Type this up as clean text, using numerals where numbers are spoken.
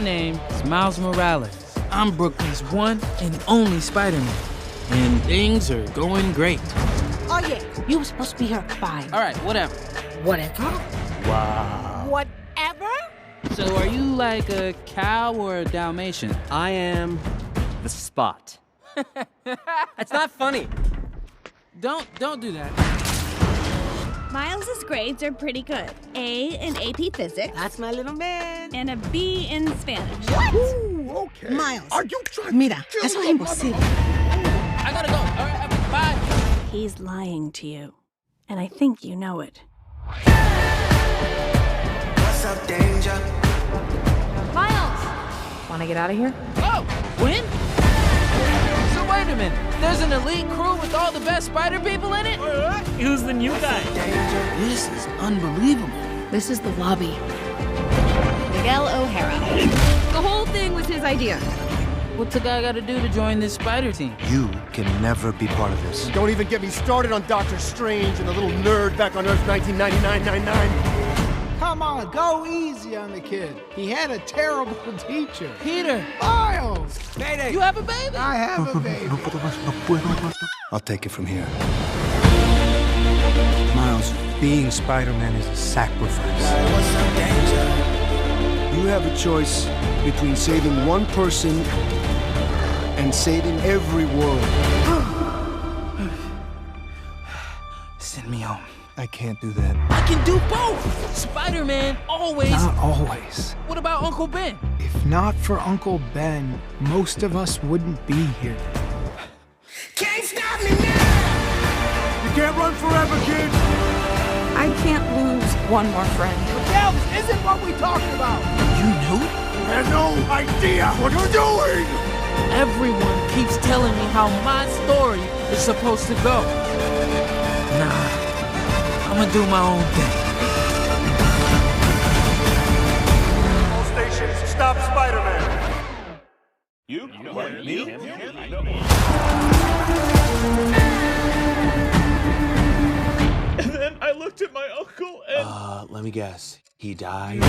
name is Miles Morales. I'm Brooklyn's one and only Spider-Man. And things are going great. Oh yeah, you were supposed to be here at 5. All right, whatever. Whatever? Wow. Whatever? So are you like a cow or a Dalmatian? I am the Spot. That's not funny. Don't do that. Miles's grades are pretty good. A in AP Physics. That's my little man. And a B in Spanish. What? Ooh, okay. Miles. Are you trying Mira, to kill eso es your imposible. I gotta go. All right, bye. He's lying to you. And I think you know it. What's up, danger? Miles! Want to get out of here? Oh, when? So wait a minute. There's an elite crew with all the best spider people in it? Who's the new guy? This is unbelievable. This is the lobby. Miguel O'Hara. The whole thing was his idea. What's a guy gotta do to join this spider team? You can never be part of this. Don't even get me started on Doctor Strange and the little nerd back on Earth 1999-99. Come on, go easy on the kid. He had a terrible teacher. Peter, Miles! you have a baby? I have a baby. I'll take it from here. Miles, being Spider-Man is a sacrifice. What's up, danger? You have a choice between saving one person and saving every world. Send me home. I can't do that. I can do both! Spider-Man always... Not always. What about Uncle Ben? If not for Uncle Ben, most of us wouldn't be here. Can't stop me now! You can't run forever, kid! I can't lose one more friend. Miguel, this isn't what we talked about! You knew? I have no idea what you're doing! Everyone keeps telling me how my story is supposed to go. Nah, I'm gonna do my own thing. All stations, stop Spider-Man! And then I looked at my uncle and... Let me guess. He died?